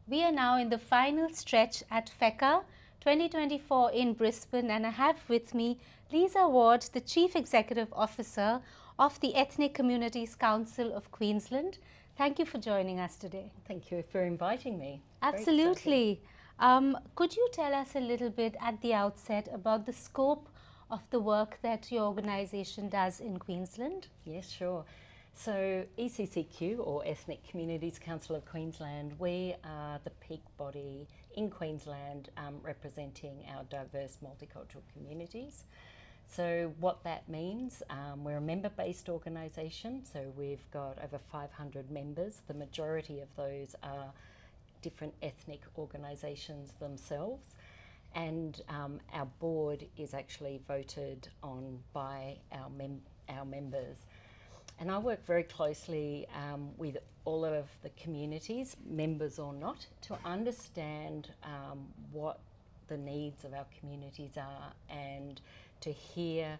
We are now in the final stretch at FECCA 2024 in Brisbane, and I have with me Lisa Ward, the Chief Executive Officer of the Ethnic Communities Council of Queensland. Thank you for joining us today. Thank you for inviting me. Absolutely. Could you tell us a little bit at the outset about the scope of the work that your organisation does in Queensland? Yes, sure. So ECCQ, or Ethnic Communities Council of Queensland, we are the peak body in Queensland representing our diverse multicultural communities. So what that means, we're a member-based organisation, so we've got over 500 members. The majority of those are different ethnic organisations themselves, and our board is actually voted on by our members. And I work very closely with all of the communities, members or not, to understand what the needs of our communities are and to hear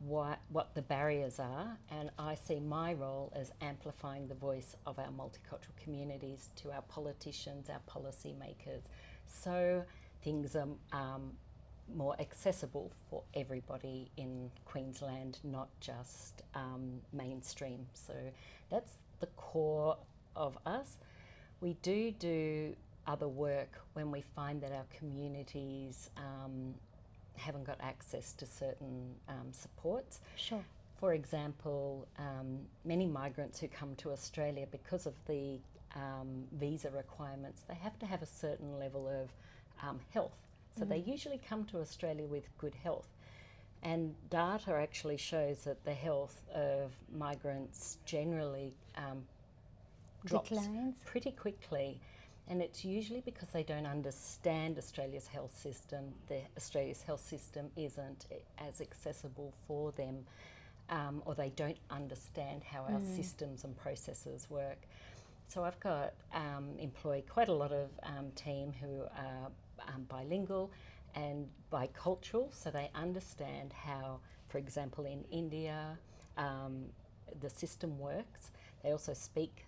what the barriers are. And I see my role as amplifying the voice of our multicultural communities to our politicians, our policymakers, so things are more accessible for everybody in Queensland, not just mainstream. So that's the core of us. We do other work when we find that our communities haven't got access to certain supports. Sure. For example, many migrants who come to Australia, because of the visa requirements, they have to have a certain level of health. So they usually come to Australia with good health. And data actually shows that the health of migrants generally drops Declines. pretty quickly. And it's usually because they don't understand Australia's health system. Australia's health system isn't as accessible for them, or they don't understand how our systems and processes work. So I've got employed quite a lot of team who are bilingual and bicultural, so they understand how, for example, in India, the system works. They also speak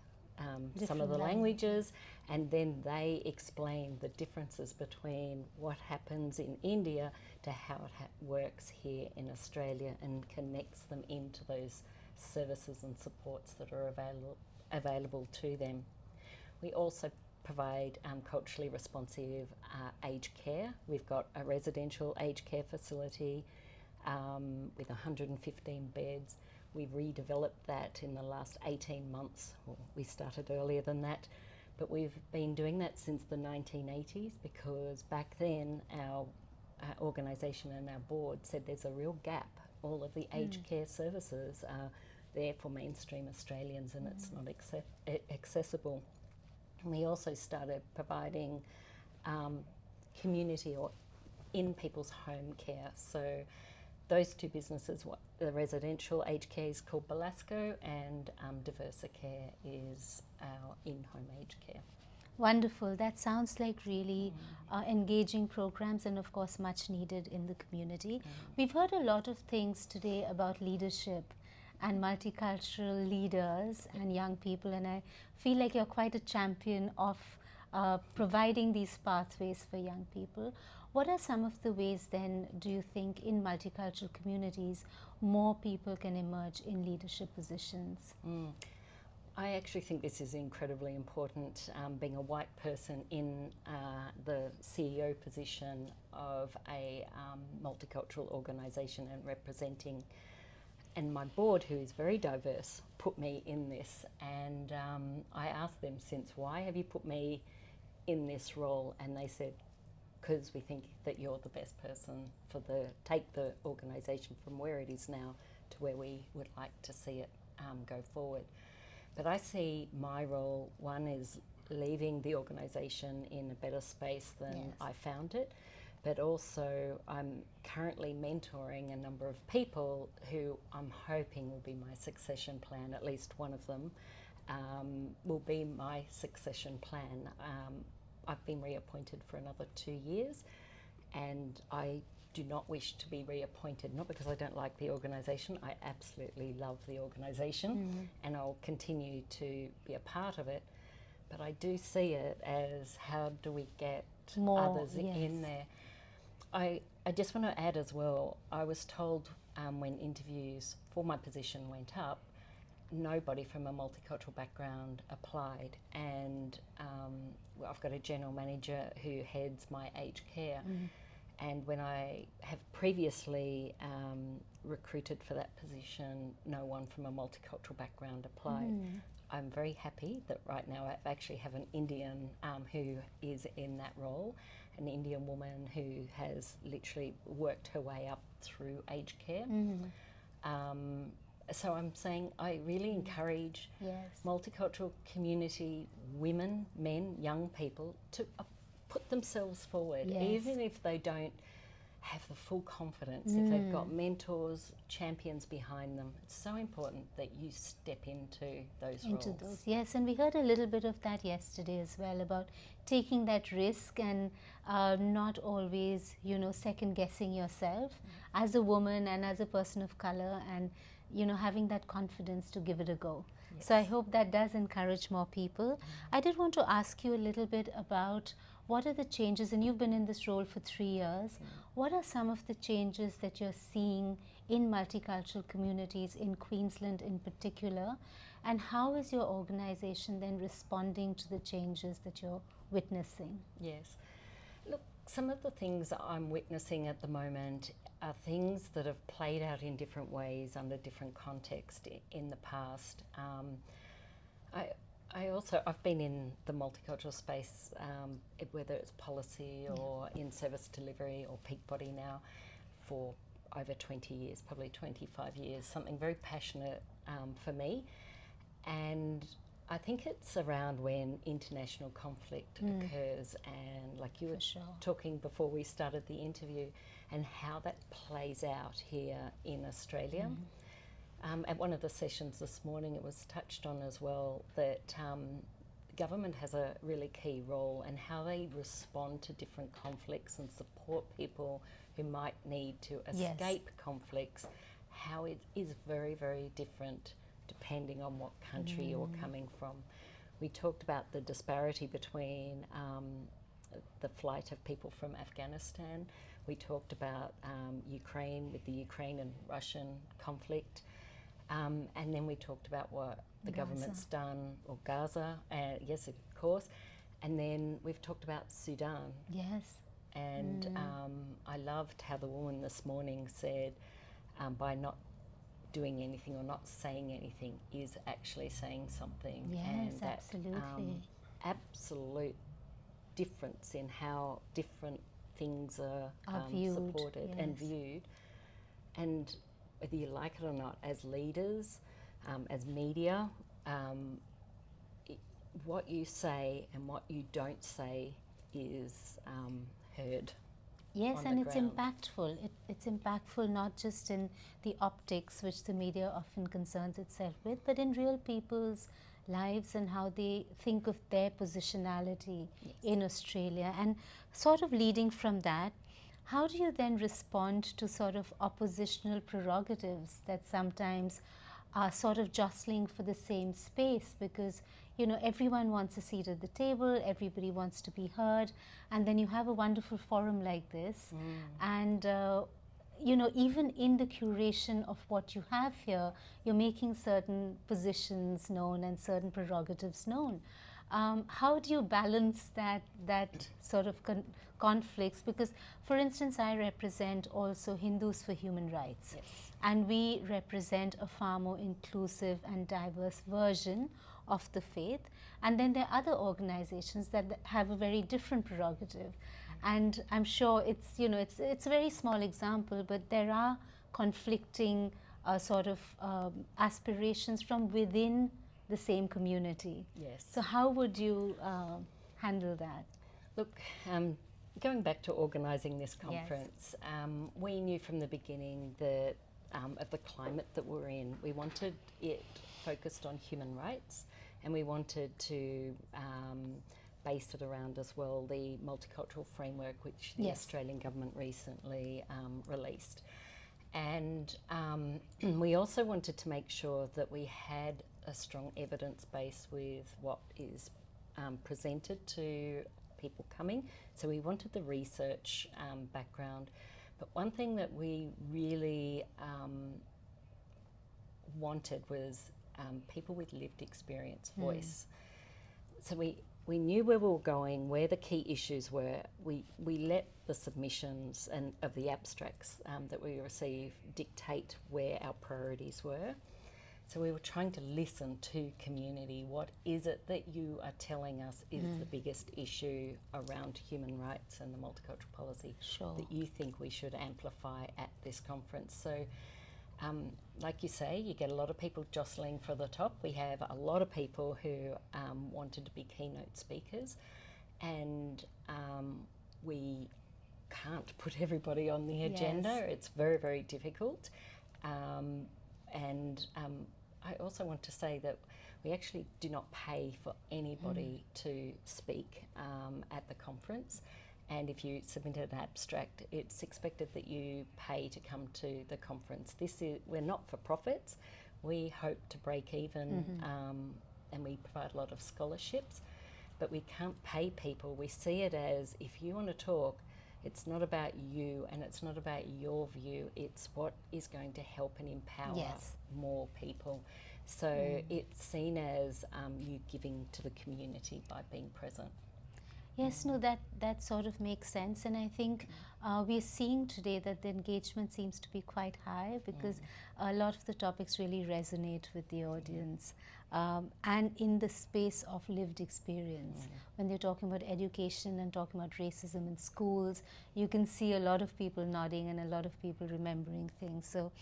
some of the languages, and then they explain the differences between what happens in India to how it works here in Australia, and connects them into those services and supports that are available to them. We also provide culturally responsive aged care. We've got a residential aged care facility with 115 beds. We've redeveloped that in the last 18 months. Well, we started earlier than that, but we've been doing that since the 1980s, because back then our organisation and our board said there's a real gap. All of the aged care services are there for mainstream Australians, and it's not accessible. And we also started providing community or in people's home care. So those two businesses, the residential aged care is called Belasco, and Diversa Care is our in-home aged care. Wonderful. That sounds like really engaging programs, and of course much needed in the community. We've heard a lot of things today about leadership and multicultural leaders and young people, and I feel like you're quite a champion of providing these pathways for young people. What are some of the ways then, do you think, in multicultural communities more people can emerge in leadership positions? I actually think this is incredibly important, being a white person in the CEO position of a multicultural organisation and representing. And my board, who is very diverse, put me in this. And I asked them since, why have you put me in this role? And they said, because we think that you're the best person for take the organisation from where it is now to where we would like to see it go forward. But I see my role, one is leaving the organisation in a better space than I found it. But also I'm currently mentoring a number of people who I'm hoping will be my succession plan. At least one of them will be my succession plan. I've been reappointed for another 2 years, and I do not wish to be reappointed, not because I don't like the organisation. I absolutely love the organisation, and I'll continue to be a part of it. but I do see it as how do we get More, others yes. in there. I just want to add as well, I was told when interviews for my position went up, nobody from a multicultural background applied, and well, I've got a general manager who heads my aged care, and when I have previously recruited for that position, no one from a multicultural background applied. I'm very happy that right now I actually have an Indian who is in that role, an Indian woman who has literally worked her way up through aged care. So I'm saying I really encourage multicultural community women, men, young people to put themselves forward, even if they don't have the full confidence, if they've got mentors, champions behind them. It's so important that you step into those roles. Yes, and we heard a little bit of that yesterday as well, about taking that risk and not always, second guessing yourself as a woman and as a person of color, and having that confidence to give it a go. So I hope that does encourage more people. I did want to ask you a little bit about what are the changes, and you've been in this role for 3 years. What are some of the changes that you're seeing in multicultural communities in Queensland in particular, and how is your organisation then responding to the changes that you're witnessing? Yes. Look, some of the things that I'm witnessing at the moment are things that have played out in different ways under different context in the past. I've been in the multicultural space, whether it's policy or in service delivery or peak body now, for over 20 years, probably 25 years, something very passionate for me. And I think it's around when international conflict occurs, and like you were talking before we started the interview, and how that plays out here in Australia. At one of the sessions this morning, it was touched on as well that government has a really key role in how they respond to different conflicts and support people who might need to escape conflicts, how it is very, very different depending on what country you're coming from. We talked about the disparity between the flight of people from Afghanistan. We talked about Ukraine, with the Ukraine and Russian conflict. And then we talked about what the government's done, or Gaza, yes, of course. And then we've talked about Sudan. Yes. And I loved how the woman this morning said, by not doing anything or not saying anything is actually saying something. Yes, and that, absolutely. Absolute difference in how different things are viewed, supported and viewed. And whether you like it or not, as leaders, as media, what you say and what you don't say is heard. Yes, and it's impactful. It's impactful not just in the optics, which the media often concerns itself with, but in real people's lives and how they think of their positionality in Australia. And sort of leading from that, how do you then respond to sort of oppositional prerogatives that sometimes are sort of jostling for the same space? Because everyone wants a seat at the table, everybody wants to be heard, and then you have a wonderful forum like this, and even in the curation of what you have here, you're making certain positions known and certain prerogatives known. How do you balance that sort of conflicts? Because, for instance, I represent also Hindus for Human Rights, and we represent a far more inclusive and diverse version of the faith. And then there are other organizations that have a very different prerogative. And I'm sure it's a very small example, but there are conflicting sort of aspirations from within the same community. Yes. So how would you handle that? Look, going back to organising this conference, we knew from the beginning that of the climate that we're in, we wanted it focused on human rights, and we wanted to base it around as well the multicultural framework which the Australian government recently released. And we also wanted to make sure that we had a strong evidence base with what is presented to people coming. So we wanted the research background. But one thing that we really wanted was people with lived experience voice. So we knew where we were going, where the key issues were. We let the submissions and of the abstracts that we receive dictate where our priorities were. So we were trying to listen to community. What is it that you are telling us is the biggest issue around human rights and the multicultural policy that you think we should amplify at this conference? So like you say, you get a lot of people jostling for the top. We have a lot of people who wanted to be keynote speakers, and we can't put everybody on the agenda. Yes. It's very, very difficult. I also want to say that we actually do not pay for anybody to speak at the conference. And if you submit an abstract, it's expected that you pay to come to the conference. We're not for profits. We hope to break even, and we provide a lot of scholarships, but we can't pay people. We see it as, if you want to talk, it's not about you and it's not about your view, it's what is going to help and empower more people. So it's seen as you giving to the community by being present. Yes, no, that sort of makes sense, and I think we're seeing today that the engagement seems to be quite high because a lot of the topics really resonate with the audience, and in the space of lived experience. When they're talking about education and talking about racism in schools, you can see a lot of people nodding and a lot of people remembering things. So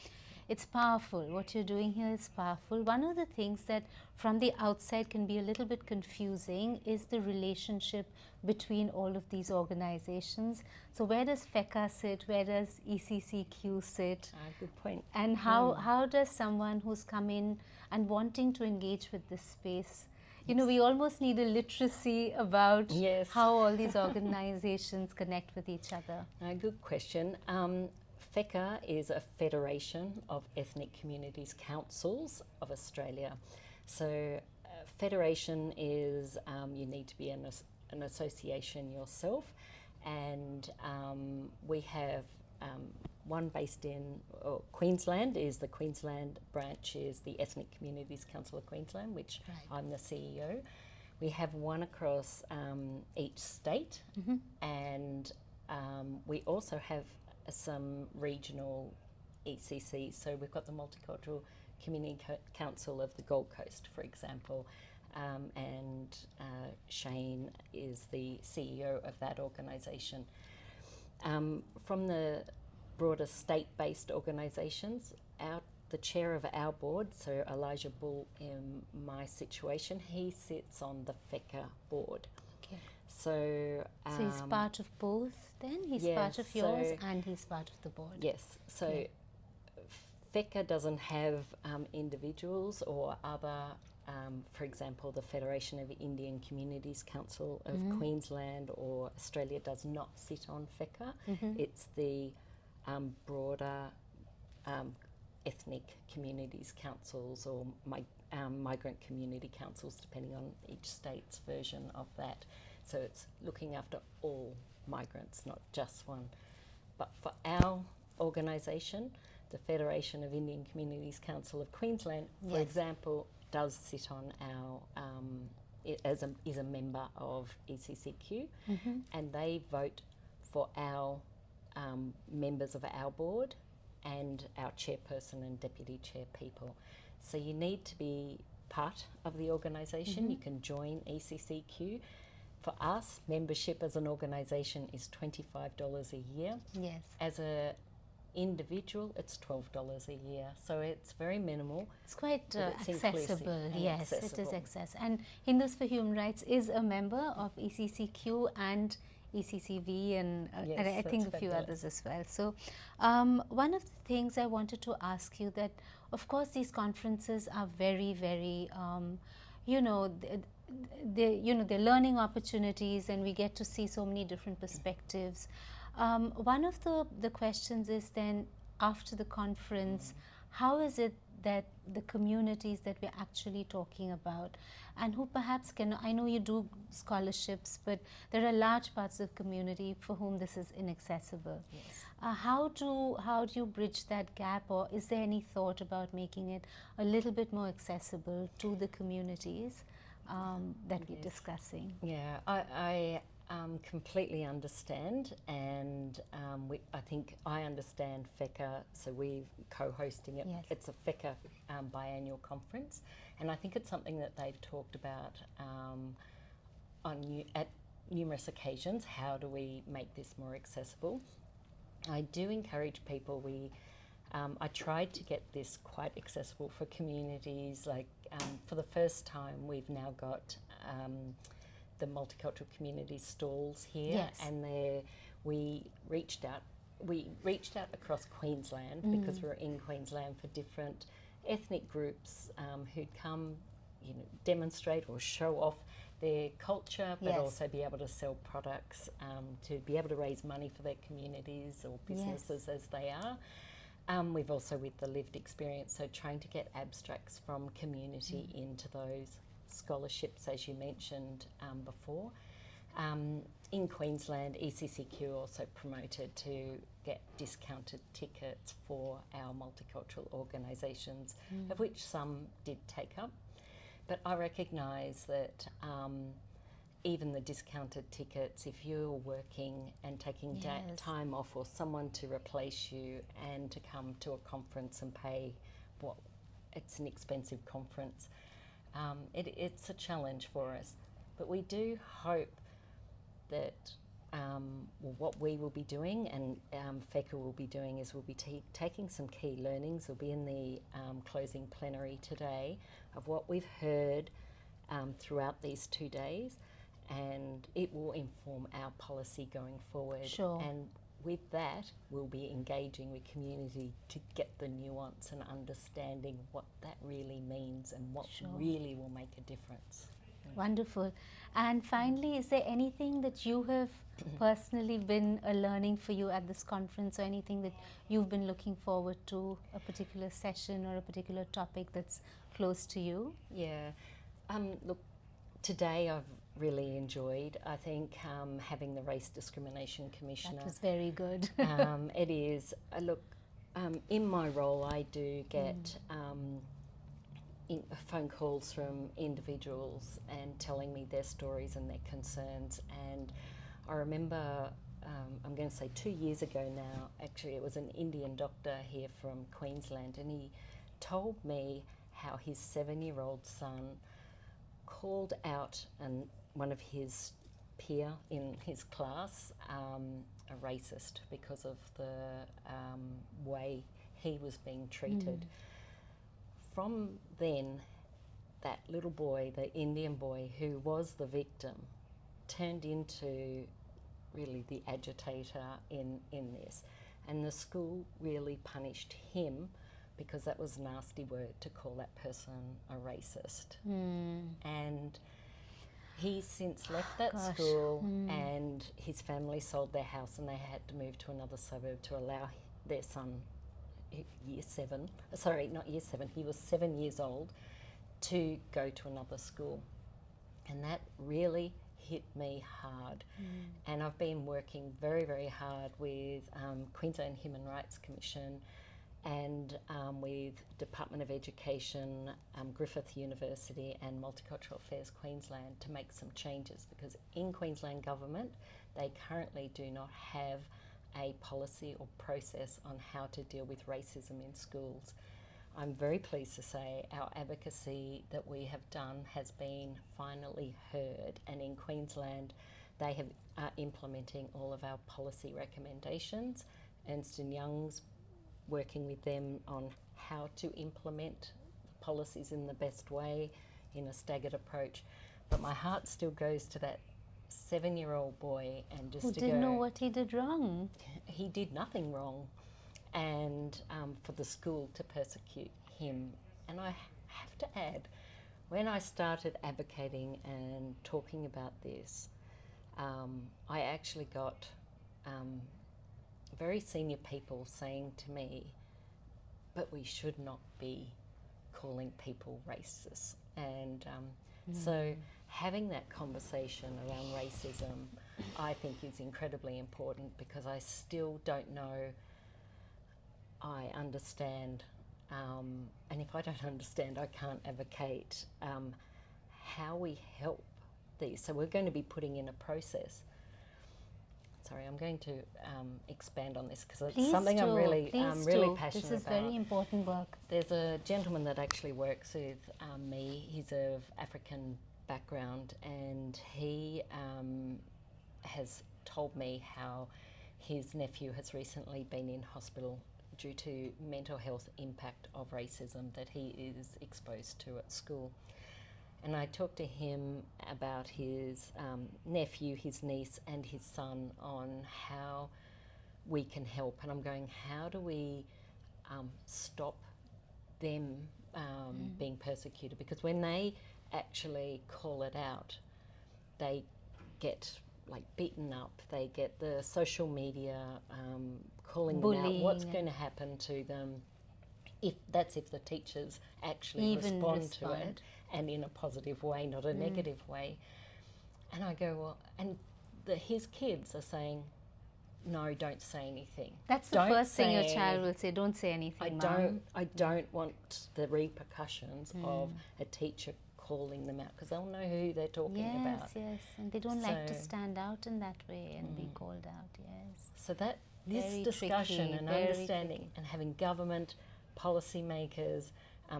it's powerful. What you're doing here is powerful. One of the things that from the outside can be a little bit confusing is the relationship between all of these organizations. So where does FECCA sit? Where does ECCQ sit? Good point. And how does someone who's come in and wanting to engage with this space, you know, we almost need a literacy about how all these organizations connect with each other. Good question. FECCA is a federation of ethnic communities councils of Australia. So federation is you need to be an association yourself, and we have one based in Queensland. Is the Queensland branch is the Ethnic Communities Council of Queensland, which I'm the CEO. We have one across each state, and we also have some regional ECCs. So we've got the Multicultural Community Council of the Gold Coast, for example, and Shane is the CEO of that organisation. From the broader state-based organisations, the chair of our board, so Elijah Bull in my situation, he sits on the FECCA board. Okay. So he's part of both then? He's part of yours and he's part of the board? Yes. So FECCA doesn't have individuals or other, for example, the Federation of Indian Communities Council of Queensland or Australia does not sit on FECCA. It's the broader ethnic communities councils or migrant community councils, depending on each state's version of that. So it's looking after all migrants, not just one. But for our organisation, the Federation of Indian Communities Council of Queensland, for example, does sit on our, is a member of ECCQ, and they vote for our members of our board and our chairperson and deputy chair people. So you need to be part of the organisation. You can join ECCQ. For us, membership as an organisation is $25 a year. Yes. As an individual, it's $12 a year. So it's very minimal. It's quite accessible. Yes, accessible. It is accessible. And Hindus for Human Rights is a member of ECCQ and ECCV and I think a few others as well. So one of the things I wanted to ask you that, of course, these conferences are very, very, they're learning opportunities and we get to see so many different perspectives. One of the questions is then after the conference, how is it that the communities that we're actually talking about, and who perhaps can, I know you do scholarships, but there are large parts of the community for whom this is inaccessible. Yes. How do you bridge that gap, or is there any thought about making it a little bit more accessible to the communities that we're discussing? Yeah, I completely understand, and I think I understand FECCA, so we're co-hosting it. Yes. It's a FECCA biannual conference, and I think it's something that they've talked about at numerous occasions. How do we make this more accessible? I do encourage people. I tried to get this quite accessible for communities. Like for the first time, we've now got the multicultural community stalls here, Yes. and we reached out across Queensland because we're in Queensland for different ethnic groups who'd come, demonstrate or show off their culture, but Yes. also be able to sell products to be able to raise money for their communities or businesses as they are. We've also, with the lived experience, so trying to get abstracts from community into those scholarships, as you mentioned before. In Queensland, ECCQ also promoted to get discounted tickets for our multicultural organisations, of which some did take up. But I recognise that even the discounted tickets, if you're working and taking time off, or someone to replace you and to come to a conference and pay it's an expensive conference, it's a challenge for us. But we do hope that what we will be doing, and FECCA will be doing, is we'll be taking some key learnings. We'll be in the closing plenary today of what we've heard throughout these 2 days, and it will inform our policy going forward. Sure. And with that, we'll be engaging with community to get the nuance and understanding what that really means and what really will make a difference. Wonderful. And finally, is there anything that you have personally been a learning for you at this conference, or anything that you've been looking forward to, a particular session or a particular topic that's close to you? Yeah. Look, today I've really enjoyed, I think, having the Race Discrimination Commissioner. That was very good. It is. In my role, I do get phone calls from individuals and telling me their stories and their concerns. And I remember, I'm going to say 2 years ago now, actually, it was an Indian doctor here from Queensland, and he told me how his 7-year-old son called out one of his peer in his class a racist because of the way he was being treated. From then, that little boy, the Indian boy who was the victim, turned into really the agitator in this. And the school really punished him because that was a nasty word to call that person a racist. And he's since left that school, and his family sold their house and they had to move to another suburb to allow their son, year 7, sorry, not year 7, he was 7 years old, to go to another school. And that really hit me hard. And I've been working very, very hard with Queensland Human Rights Commission and with Department of Education, Griffith University and Multicultural Affairs Queensland to make some changes, because in Queensland Government they currently do not have a policy or process on how to deal with racism in schools. I'm very pleased to say our advocacy that we have done has been finally heard, and in Queensland they are implementing all of our policy recommendations. Ernst & Young's working with them on how to implement the policies in the best way in a staggered approach. But my heart still goes to that 7-year-old boy, and just Who to didn't go, know what he did wrong. he did nothing wrong, and for the school to persecute him. And I have to add, when I started advocating and talking about this, I actually got very senior people saying to me, but we should not be calling people racist. And so having that conversation around racism, I think, is incredibly important, because I still don't know I understand, and if I don't understand, I can't advocate how we help these. So we're going to be putting in a process. Sorry, I'm going to expand on this, because it's something I'm really passionate about. This is very important work. There's a gentleman that actually works with me. He's of African background, and he has told me how his nephew has recently been in hospital due to mental health impact of racism that he is exposed to at school. And I talked to him about his nephew, his niece and his son, on how we can help. And I'm going, how do we stop them being persecuted? Because when they actually call it out, they get like beaten up, they get the social media calling them out. What's going to happen to them? If the teachers actually Even respond to it, and in a positive way, not a negative way. And I go, well, and his kids are saying, no, don't say anything. That's the first thing your child will say, don't say anything, Mom. I don't want the repercussions of a teacher calling them out, because they'll know who they're talking about. Yes, and they don't like to stand out in that way and be called out, yes. So that this discussion and understanding and having government, policymakers,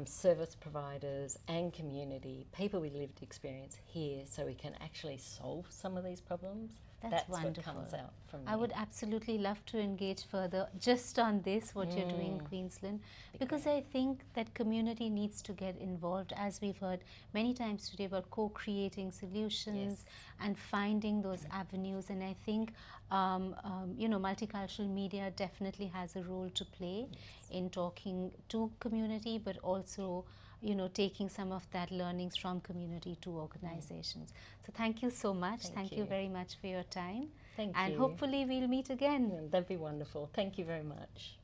service providers and community, people with lived experience here, so we can actually solve some of these problems. That's wonderful. What comes out from I would absolutely love to engage further just on this, what you're doing in Queensland, because I think that community needs to get involved, as we've heard many times today, about co-creating solutions and finding those avenues. And I think multicultural media definitely has a role to play in talking to community, but also taking some of that learnings from community to organizations. So thank you so much. Thank you very much for your time. Thank you. And hopefully we'll meet again. That'd be wonderful. Thank you very much.